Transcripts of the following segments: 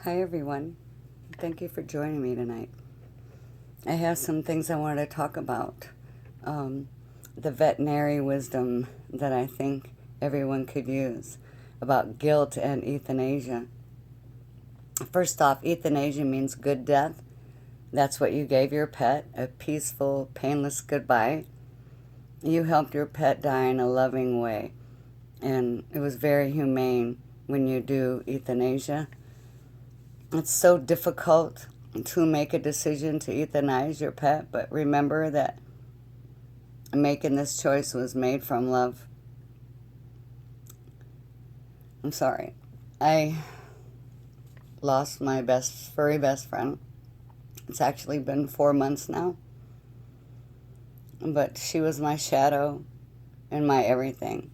Hi everyone. Thank you for joining me tonight. I have some things I wanted to talk about. Um, the veterinary wisdom that I think everyone could use about guilt and euthanasia. First off, euthanasia means good death. That's what you gave your pet, a peaceful, painless goodbye. You helped your pet die in a loving way. And it was very humane when you do euthanasia. It's so difficult to make a decision to euthanize your pet, but remember that making this choice was made from love. I'm sorry. I lost my furry best friend. It's actually been 4 months now. But she was my shadow and my everything.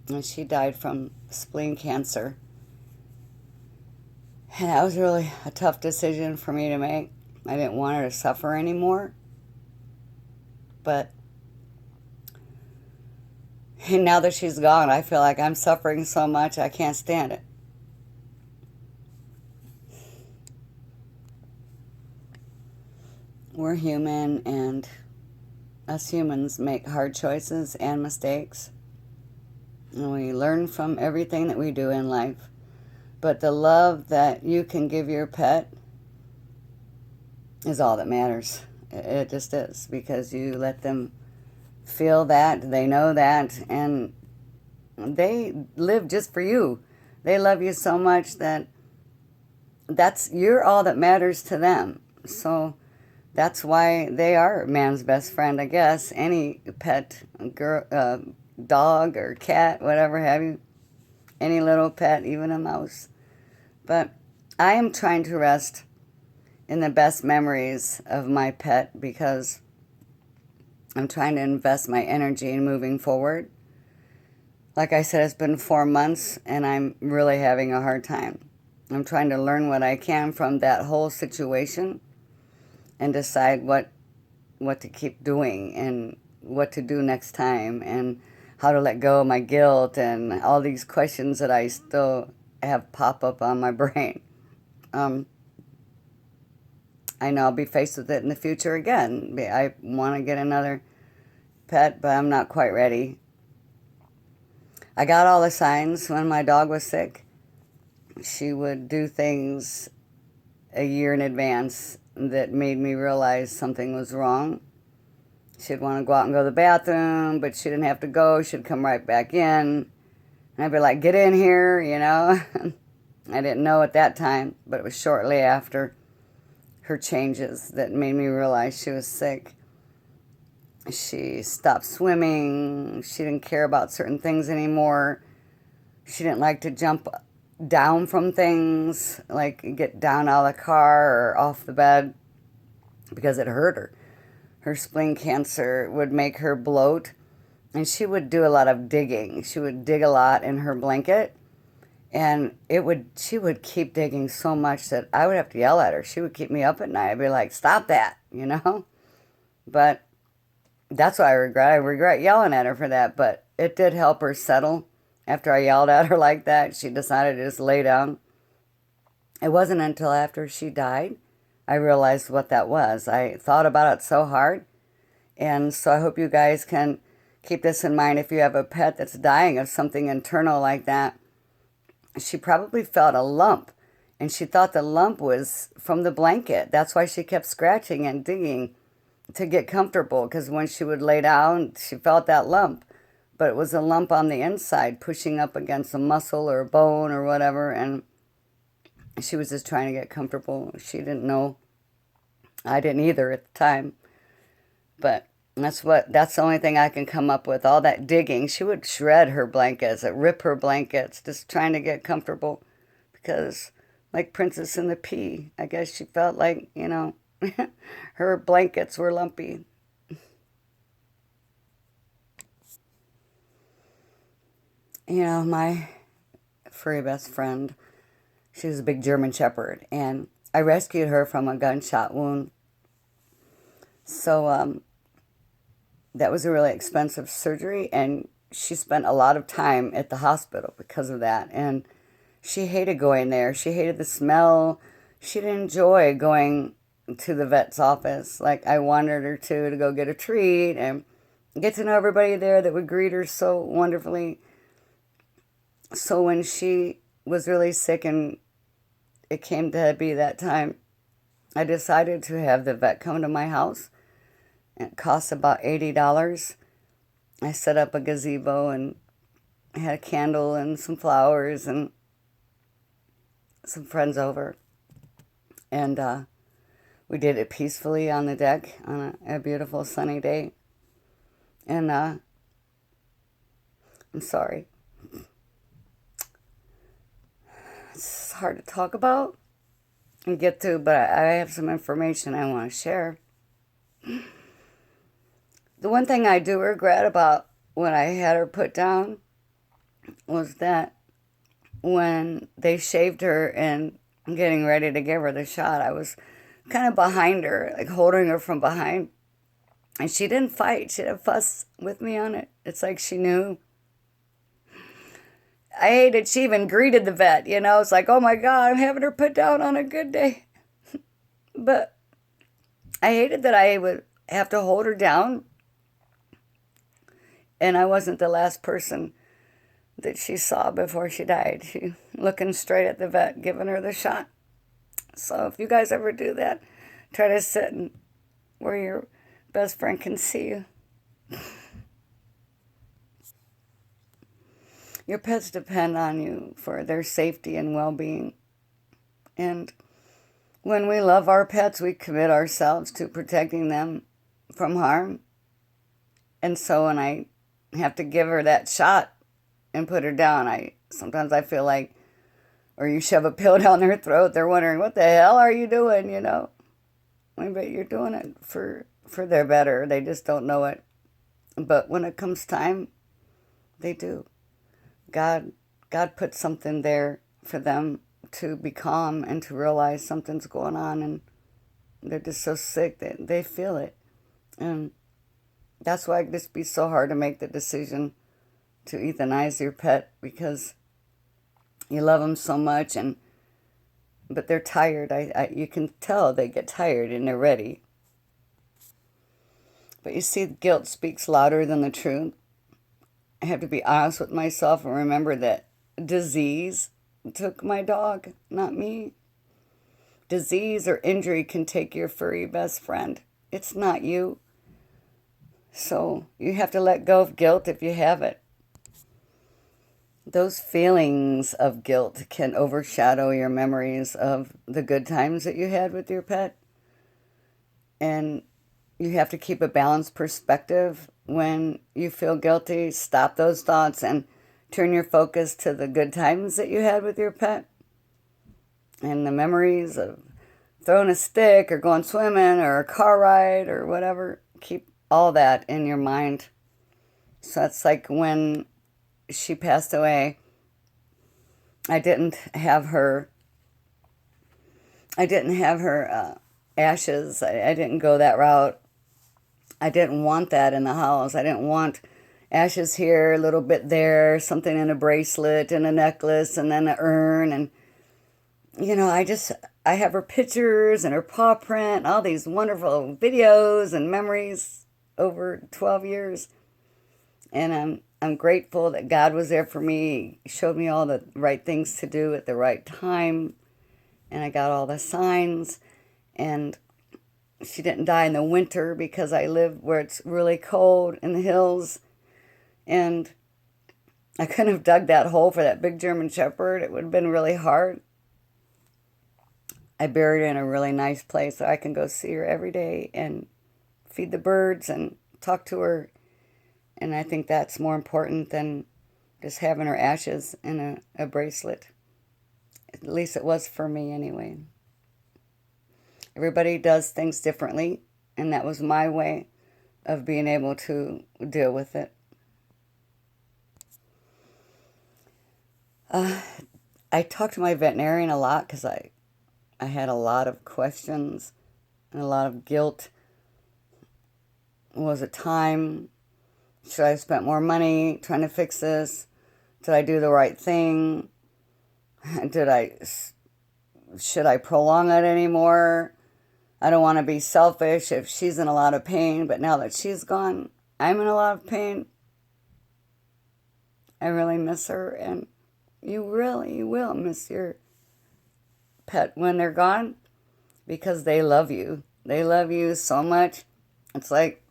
And she died from spleen cancer. And that was really a tough decision for me to make. I didn't want her to suffer anymore. But now that she's gone, I feel like I'm suffering so much I can't stand it. We're human, and us humans make hard choices and mistakes. And we learn from everything that we do in life. But the love that you can give your pet is all that matters. It just is, because you let them feel that, they know that, and they live just for you. They love you so much that you're all that matters to them. So that's why they are man's best friend, I guess. Any pet, dog or cat, whatever have you, any little pet, even a mouse. But I am trying to rest in the best memories of my pet because I'm trying to invest my energy in moving forward. Like I said, it's been 4 months and I'm really having a hard time. I'm trying to learn what I can from that whole situation and decide what to keep doing and what to do next time and how to let go of my guilt and all these questions that I still have pop up on my brain. I know I'll be faced with it in the future again. I want to get another pet, but I'm not quite ready. I got all the signs when my dog was sick. She would do things a year in advance that made me realize something was wrong. She'd want to go out and go to the bathroom, but she didn't have to go. She'd come right back in. And I'd be like, get in here, you know. I didn't know at that time, but it was shortly after her changes that made me realize she was sick. She stopped swimming. She didn't care about certain things anymore. She didn't like to jump down from things, like get down out of the car or off the bed, because it hurt her. Her spleen cancer would make her bloat, and she would do a lot of digging. She would dig a lot in her blanket, and she would keep digging so much that I would have to yell at her. She would keep me up at night. I'd be like, stop that, you know? But that's what I regret. I regret yelling at her for that, but it did help her settle. After I yelled at her like that, she decided to just lay down. It wasn't until after she died I realized what that was. I thought about it so hard, and so I hope you guys can keep this in mind if you have a pet that's dying of something internal like that. She probably felt a lump, and she thought the lump was from the blanket. That's why she kept scratching and digging to get comfortable, because when she would lay down, she felt that lump. But it was a lump on the inside pushing up against a muscle or a bone or whatever, and she was just trying to get comfortable. She didn't know. I didn't either at the time. But that's the only thing I can come up with. All that digging. She would shred her blankets, rip her blankets, just trying to get comfortable. Because, like Princess and the Pea, I guess she felt like, her blankets were lumpy. My furry best friend, she was a big German Shepherd, and I rescued her from a gunshot wound. So that was a really expensive surgery, and she spent a lot of time at the hospital because of that. And She hated going there. She hated the smell. She didn't enjoy going to the vet's office. Like, I wanted her to go get a treat and get to know everybody there that would greet her so wonderfully. So when she was really sick and it came to be that time, I decided to have the vet come to my house. It cost about $80. I set up a gazebo and had a candle and some flowers and some friends over. And we did it peacefully on the deck on a beautiful sunny day. And I'm sorry. It's hard to talk about and get to, but I have some information I want to share. The one thing I do regret about when I had her put down was that when they shaved her and getting ready to give her the shot, I was kind of behind her, like holding her from behind. And she didn't fight. She didn't fuss with me on it. It's like she knew. I hated she even greeted the vet, you know. It's like, oh my God, I'm having her put down on a good day. But I hated that I would have to hold her down. And I wasn't the last person that she saw before she died. She looking straight at the vet, giving her the shot. So if you guys ever do that, try to sit where your best friend can see you. Your pets depend on you for their safety and well-being. And when we love our pets, we commit ourselves to protecting them from harm. And so when I have to give her that shot and put her down, sometimes I feel like, or you shove a pill down their throat, they're wondering, what the hell are you doing, you know? But you're doing it for their better. They just don't know it. But when it comes time, they do. God put something there for them to be calm and to realize something's going on, and they're just so sick that they feel it. And that's why it just be so hard to make the decision to euthanize your pet, because you love them so much, but they're tired. You can tell they get tired and they're ready. But you see, guilt speaks louder than the truth. I have to be honest with myself and remember that disease took my dog, not me. Disease or injury can take your furry best friend. It's not you. So you have to let go of guilt if you have it. Those feelings of guilt can overshadow your memories of the good times that you had with your pet. And you have to keep a balanced perspective. When you feel guilty, stop those thoughts and turn your focus to the good times that you had with your pet. And the memories of throwing a stick or going swimming or a car ride or whatever. Keep all that in your mind. So it's like when she passed away, I didn't have her ashes. I didn't go that route. I didn't want that in the house. I didn't want ashes here, a little bit there, something in a bracelet and a necklace and then an urn. And, you know, I have her pictures and her paw print, all these wonderful videos and memories over 12 years. And I'm grateful that God was there for me. He showed me all the right things to do at the right time. And I got all the signs. And she didn't die in the winter because I live where it's really cold in the hills. And I couldn't have dug that hole for that big German Shepherd. It would have been really hard. I buried her in a really nice place so I can go see her every day and feed the birds and talk to her. And I think that's more important than just having her ashes in a bracelet. At least it was for me anyway. Everybody does things differently, and that was my way of being able to deal with it. I talked to my veterinarian a lot because I had a lot of questions and a lot of guilt. Was it time? Should I have spent more money trying to fix this? Did I do the right thing? Should I prolong it anymore? I don't want to be selfish if she's in a lot of pain, but now that she's gone, I'm in a lot of pain. I really miss her, and you really will miss your pet when they're gone, because they love you. They love you so much. It's like,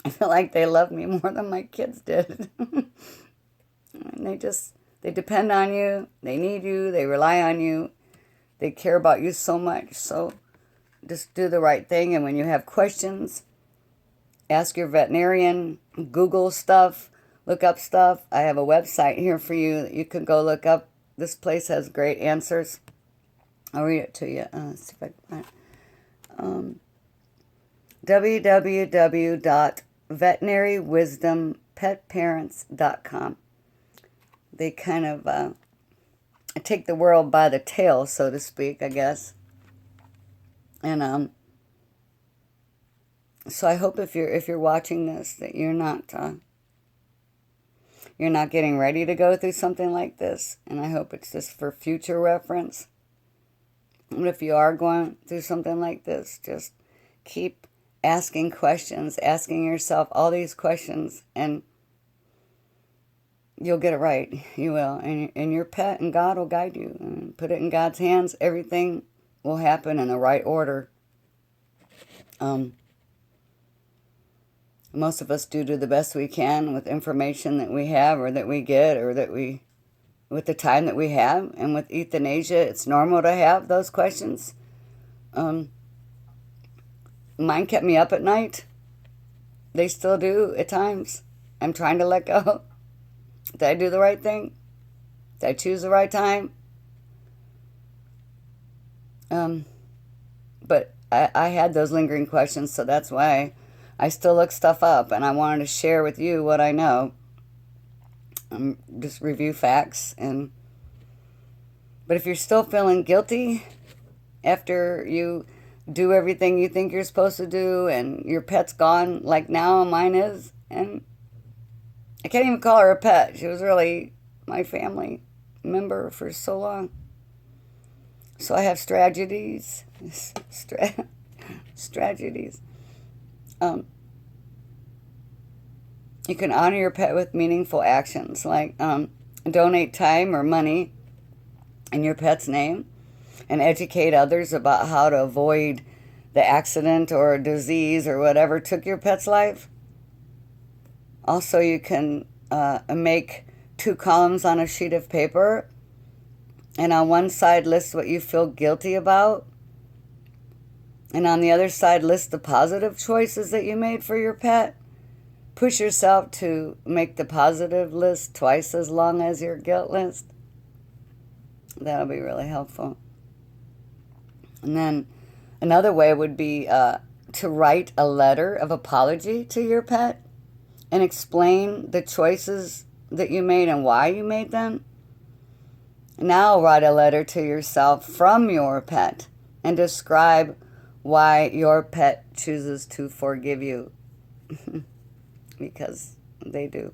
I feel like they love me more than my kids did. And they depend on you. They need you. They rely on you. They care about you so much. So just do the right thing. And when you have questions, ask your veterinarian, Google stuff, look up stuff. I have a website here for you that you can go look up. This place has great answers. I'll read it to you. See if I can find it. www.veterinarywisdompetparents.com. They kind of take the world by the tail, so to speak, I guess. And so I hope if you're watching this that you're not getting ready to go through something like this, and I hope it's just for future reference. And if you are going through something like this, just keep asking questions, asking yourself all these questions, and you'll get it right. You will. And your pet and God will guide you. And put it in God's hands. Everything will happen in the right order. Most of us do the best we can with information that we have or that we get or with the time that we have. And with euthanasia, it's normal to have those questions. Mine kept me up at night. They still do at times. I'm trying to let go. Did I do the right thing? Did I choose the right time? But I had those lingering questions, so that's why I still look stuff up, and I wanted to share with you what I know. Just review facts. But if you're still feeling guilty after you do everything you think you're supposed to do and your pet's gone, like now mine is, and I can't even call her a pet. She was really my family member for so long. So I have strategies. Strategies. You can honor your pet with meaningful actions, like donate time or money in your pet's name and educate others about how to avoid the accident or disease or whatever took your pet's life. Also, you can make 2 columns on a sheet of paper, and on one side list what you feel guilty about, and on the other side list the positive choices that you made for your pet. Push yourself to make the positive list twice as long as your guilt list. That'll be really helpful. And then another way would be to write a letter of apology to your pet and explain the choices that you made and why you made them. Now write a letter to yourself from your pet and describe why your pet chooses to forgive you. Because they do.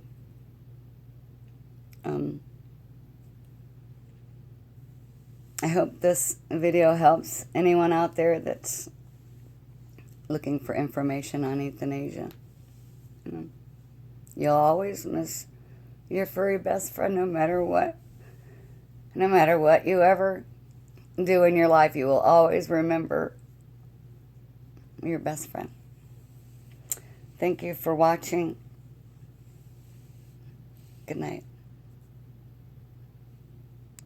I hope this video helps anyone out there that's looking for information on euthanasia. You'll always miss your furry best friend no matter what. No matter what you ever do in your life, you will always remember your best friend. Thank you for watching. Good night.